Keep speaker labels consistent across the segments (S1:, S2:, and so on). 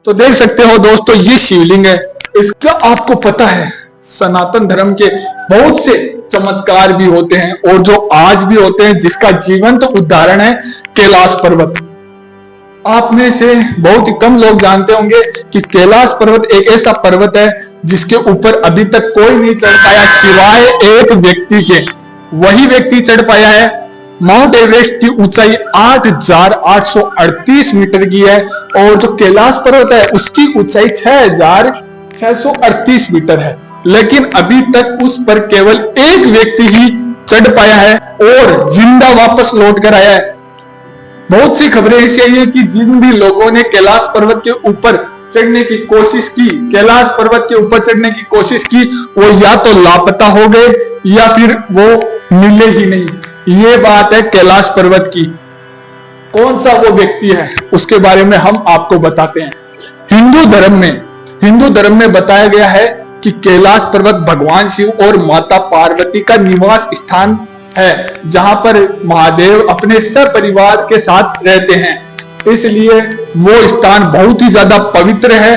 S1: तो देख सकते हो दोस्तों, ये शिवलिंग है। इसका आपको पता है सनातन धर्म के बहुत से चमत्कार भी होते हैं और जो आज भी होते हैं, जिसका जीवंत उदाहरण है कैलाश पर्वत। आप में से बहुत ही कम लोग जानते होंगे कि कैलाश पर्वत एक ऐसा पर्वत है जिसके ऊपर अभी तक कोई नहीं चढ़ पाया सिवाय एक व्यक्ति के। वही व्यक्ति चढ़ पाया है। माउंट एवरेस्ट की ऊंचाई 8,838 मीटर की है और जो कैलाश पर्वत है उसकी ऊंचाई 6,638 मीटर है। लेकिन अभी तक उस पर केवल एक व्यक्ति ही चढ़ पाया है और जिंदा वापस लौट कर आया है। बहुत सी खबरें ऐसी आई है कि जिन भी लोगों ने कैलाश पर्वत के ऊपर चढ़ने की कोशिश की, कैलाश पर्वत के ऊपर चढ़ने की कोशिश की, वो या तो लापता हो गए या फिर वो मिले ही नहीं। ये बात है कैलाश पर्वत की। कौन सा वो व्यक्ति है उसके बारे में हम आपको बताते हैं। हिंदू धर्म में बताया गया है कि कैलाश पर्वत भगवान शिव और माता पार्वती का निवास स्थान है, जहां पर महादेव अपने सपरिवार के साथ रहते हैं। इसलिए वो स्थान बहुत ही ज्यादा पवित्र है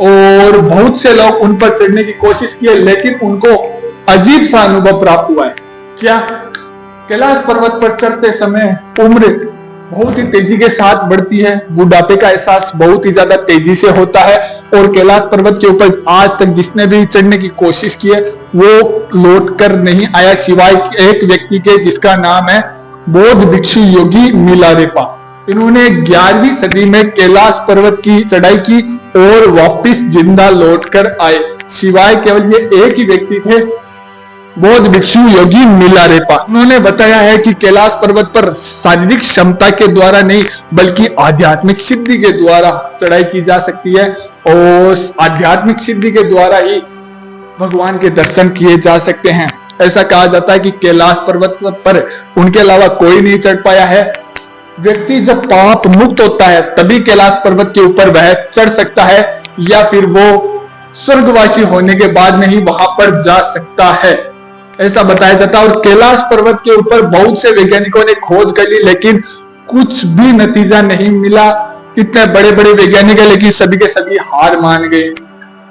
S1: और बहुत से लोग उन पर चढ़ने की कोशिश की है, लेकिन उनको अजीब सा अनुभव प्राप्त हुआ है। क्या? कैलाश पर्वत पर चढ़ते समय उम्र बहुत ही तेजी के साथ बढ़ती है, बुढ़ापे का एहसास बहुत ही ज्यादा तेजी से होता है और कैलाश पर्वत के ऊपर आज तक जिसने भी चढ़ने की कोशिश की है वो लौट कर नहीं आया सिवाय एक व्यक्ति के, जिसका नाम है बौद्ध भिक्षु योगी मिलारेपा। इन्होंने 11वीं सदी में कैलाश पर्वत की चढ़ाई की और वापिस जिंदा लौट कर आए। सिवाय केवल ये एक ही व्यक्ति थे, बौद्ध भिक्षु योगी मिलारेपा। उन्होंने बताया है कि कैलाश पर्वत पर शारीरिक क्षमता के द्वारा नहीं बल्कि आध्यात्मिक सिद्धि के द्वारा चढ़ाई की जा सकती है और आध्यात्मिक सिद्धि के द्वारा ही भगवान के दर्शन किए जा सकते हैं। ऐसा कहा जाता है कि कैलाश पर्वत पर उनके अलावा कोई नहीं चढ़ पाया है। व्यक्ति जब पाप मुक्त होता है तभी कैलाश पर्वत के ऊपर वह चढ़ सकता है या फिर वो स्वर्गवासी होने के बाद में ही वहां पर जा सकता है, ऐसा बताया जाता है। और कैलाश पर्वत के ऊपर बहुत से वैज्ञानिकों ने खोज कर ली लेकिन कुछ भी नतीजा नहीं मिला। कितने बड़े बड़े वैज्ञानिक है लेकिन सभी के सभी हार मान गए।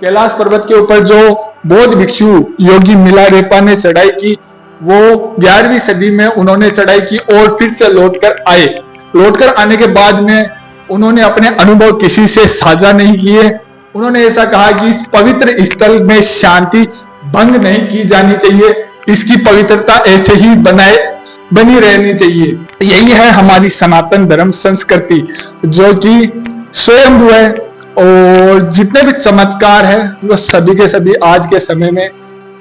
S1: कैलाश पर्वत के ऊपर जो बौद्ध भिक्षु योगी मिलारेपा ने चढ़ाई की वो 11वीं सदी में उन्होंने चढ़ाई की और फिर से लौटकर आए। लौटकर आने के बाद में उन्होंने अपने अनुभव किसी से साझा नहीं किए। उन्होंने ऐसा कहा कि इस पवित्र स्थल में शांति भंग नहीं की जानी चाहिए, इसकी पवित्रता ऐसे ही बनी रहनी चाहिए। यही है हमारी सनातन धर्म संस्कृति जो कि स्वयं है और जितने भी चमत्कार है वो सभी के सभी आज के समय में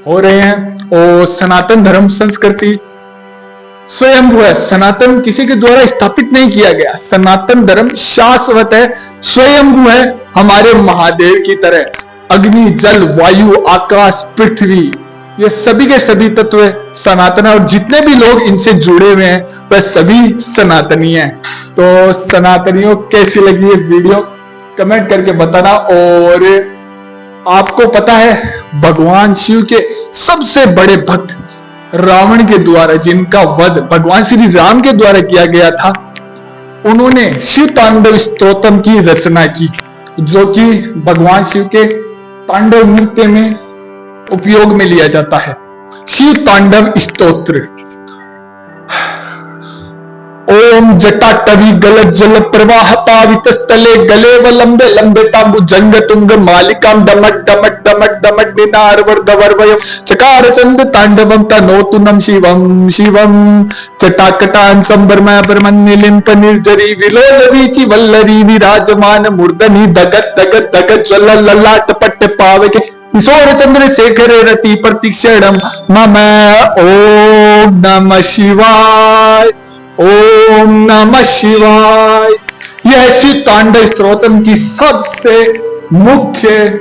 S1: हो रहे हैं। और सनातन धर्म संस्कृति स्वयं है, सनातन किसी के द्वारा स्थापित नहीं किया गया। सनातन धर्म शाश्वत है, स्वयं है, हमारे महादेव की तरह। अग्नि, जल, वायु, आकाश, पृथ्वी, ये सभी के सभी तत्व सनातन है और जितने भी लोग इनसे जुड़े हुए हैं वह सभी सनातनी हैं। तो सनातनियों कैसी लगी ये वीडियो कमेंट करके बताना। और आपको पता है भगवान शिव के सबसे बड़े भक्त रावण के द्वारा जिनका वध भगवान श्री राम के द्वारा किया गया था, उन्होंने शिव तांडव स्तोत्रम की रचना की जो कि भगवान शिव के तांडव नृत्य में उपयोग में लिया जाता है। शिव तांडव स्तोत्र। ओम जटाटवी गल जल प्रवाह पावित स्थले गले व लंबे लंबे तांबु जंग तुंग मालिकाम डमट डमट डमट डमट दिनार वर्धवर्वयम चकार चंद तांडवम तनोतु नम शिवम शिवम चटाकटान संबरमय परमन्निलिंप निर्जरी विलोल वीचि वल्लरी विराजमान मूर्धनि दगत दगत दगत ज्वल ललाट पट्ट पावके किशोर चंद्र शेखर रति प्रतीक्षणम मम। ओम नमः शिवाय, ओम नमः शिवाय। यह शिव तांडव स्तोत्रम की सबसे मुख्य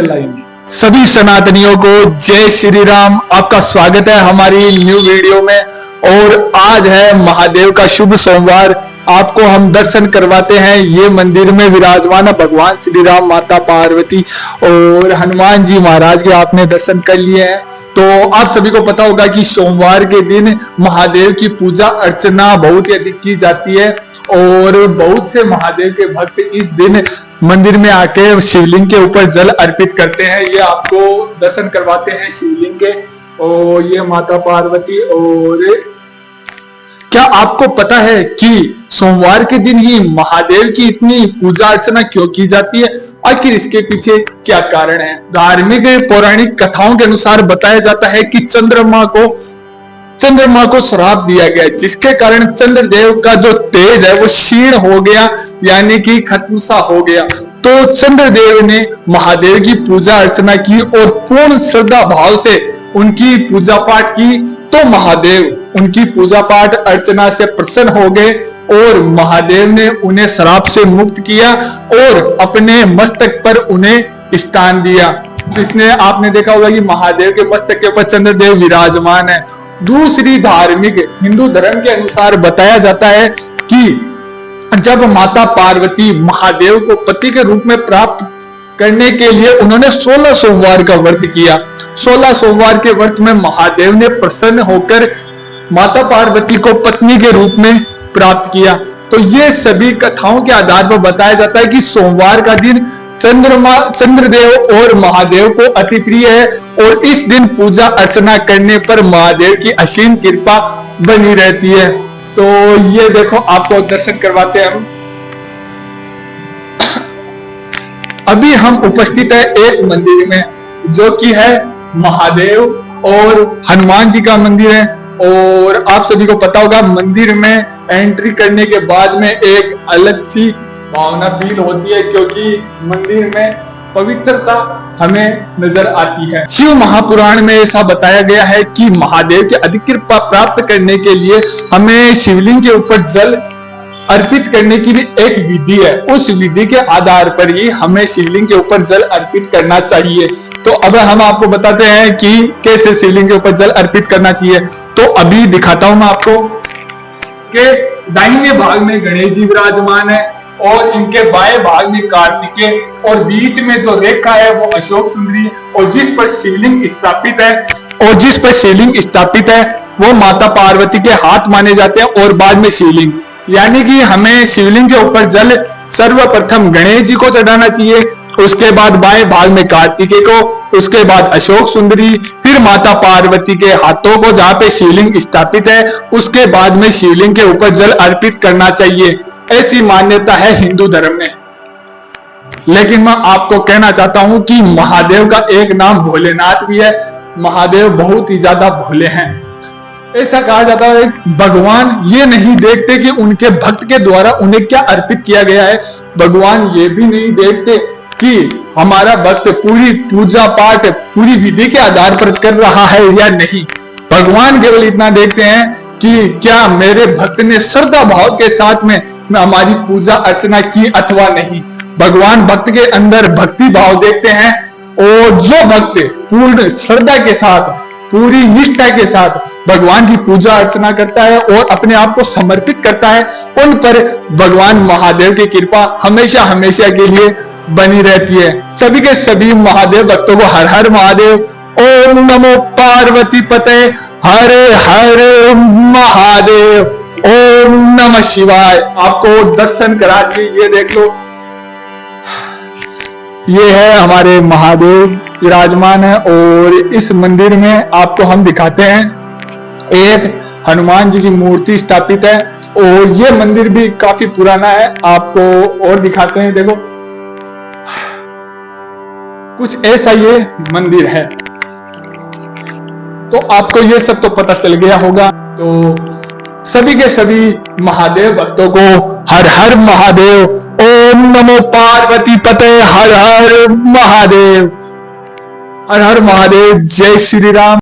S1: लाइन है। सभी सनातनियों को जय श्री राम। आपका स्वागत है हमारी न्यू वीडियो में। और आज है महादेव का शुभ सोमवार। आपको हम दर्शन करवाते हैं ये मंदिर में विराजमान भगवान श्री राम, माता पार्वती और हनुमान जी महाराज के आपने दर्शन कर लिए हैं। तो आप सभी को पता होगा कि सोमवार के दिन महादेव की पूजा अर्चना बहुत ही अधिक की जाती है और बहुत से महादेव के भक्त इस दिन मंदिर में आके शिवलिंग के ऊपर जल अर्पित करते हैं। ये आपको दर्शन करवाते हैं शिवलिंग के। और ये माता पार्वती। और क्या आपको पता है कि सोमवार के दिन ही महादेव की इतनी पूजा अर्चना क्यों की जाती है? आखिर इसके पीछे क्या कारण है? धार्मिक पौराणिक कथाओं के अनुसार बताया जाता है कि चंद्रमा को श्राप दिया गया, जिसके कारण चंद्रदेव का जो तेज है वो क्षीण हो गया, यानी कि खत्म सा हो गया। तो चंद्रदेव ने महादेव की पूजा अर्चना की और पूर्ण श्रद्धा भाव से उनकी पूजा पाठ की। तो महादेव उनकी पूजा पाठ अर्चना से प्रसन्न हो गए और महादेव ने उन्हें श्राप से मुक्त किया और अपने मस्तक पर उन्हें स्थान दिया। इसने आपने देखा होगा कि महादेव के मस्तक के ऊपर चंद्रदेव विराजमान है। दूसरी धार्मिक हिंदू धर्म के अनुसार बताया जाता है कि जब माता पार्वती महादेव को पति के रूप में प्राप्त करने के लिए उन्होंने 16 सोमवार का व्रत किया। 16 सोमवार के व्रत में महादेव ने प्रसन्न होकर माता पार्वती को पत्नी के रूप में प्राप्त किया। तो ये सभी कथाओं के आधार पर बताया जाता है कि सोमवार का दिन चंद्रदेव और महादेव को अति प्रिय है और इस दिन पूजा अर्चना करने पर महादेव की असीम कृपा बनी रहती है। तो ये देखो आपको दर्शन करवाते हैं हम। अभी हम उपस्थित है एक मंदिर में, जो कि है महादेव और हनुमान जी का मंदिर है। और आप सभी को पता होगा मंदिर में एंट्री करने के बाद में एक अलग सी भावना फील होती है, क्योंकि मंदिर में पवित्रता हमें नजर आती है। शिव महापुराण में ऐसा बताया गया है कि महादेव की अधिक कृपा प्राप्त करने के लिए हमें शिवलिंग के ऊपर जल अर्पित करने की भी एक विधि है। उस विधि के आधार पर ही हमें शिवलिंग के ऊपर जल अर्पित करना चाहिए। तो अब हम आपको बताते हैं कि कैसे शिवलिंग के ऊपर जल अर्पित करना चाहिए। तो अभी दिखाता हूं मैं आपको कि दाहिने भाग में गणेश जी विराजमान है और इनके बाएं भाग में कार्तिकेय और बीच में जो रेखा है वो अशोक सुंदरी और जिस पर शिवलिंग स्थापित है वो माता पार्वती के हाथ माने जाते हैं और बाद में शिवलिंग। यानी कि हमें शिवलिंग के ऊपर जल सर्वप्रथम गणेश जी को चढ़ाना चाहिए, उसके बाद बाएं भाग में कार्तिकेय को, उसके बाद अशोक सुंदरी, फिर माता पार्वती के हाथों को जहां पे शिवलिंग स्थापित है उसके बाद में शिवलिंग के ऊपर जल अर्पित करना चाहिए। ऐसी मान्यता है हिंदू धर्म में। लेकिन मैं आपको कहना चाहता हूं कि महादेव का एक नाम भोलेनाथ भी है। महादेव बहुत ही ज्यादा भोले हैं। ऐसा कहा जाता है भगवान ये नहीं देखते कि उनके भक्त के द्वारा उन्हें क्या अर्पित किया गया है। भगवान ये भी नहीं देखते कि हमारा भक्त पूरी पूजा पाठ पूरी विधि के आधार पर कर रहा है या नहीं। भगवान केवल इतना देखते हैं कि क्या मेरे भक्त ने श्रद्धा भाव के साथ में हमारी पूजा अर्चना की अथवा नहीं। भगवान भक्त के अंदर भक्ति भाव देखते हैं और जो भक्त पूर्ण श्रद्धा के साथ पूरी निष्ठा के साथ भगवान की पूजा अर्चना करता है और अपने आप को समर्पित करता है, उन पर भगवान महादेव की कृपा हमेशा हमेशा के लिए बनी रहती है। सभी के सभी महादेव भक्तों को हर हर महादेव। ओम नमो पार्वती पते, हर हर महादेव, ओम नमः शिवाय। आपको दर्शन करा के ये देख लो, ये है हमारे महादेव विराजमान है। और इस मंदिर में आपको हम दिखाते हैं एक हनुमान जी की मूर्ति स्थापित है और ये मंदिर भी काफी पुराना है। आपको और दिखाते हैं, देखो कुछ ऐसा ये मंदिर है। तो आपको ये सब तो पता चल गया होगा। तो सभी के सभी महादेव भक्तों को हर हर महादेव। ओम नमो पार्वती पते, हर हर महादेव, हर हर महादेव। जय श्री राम।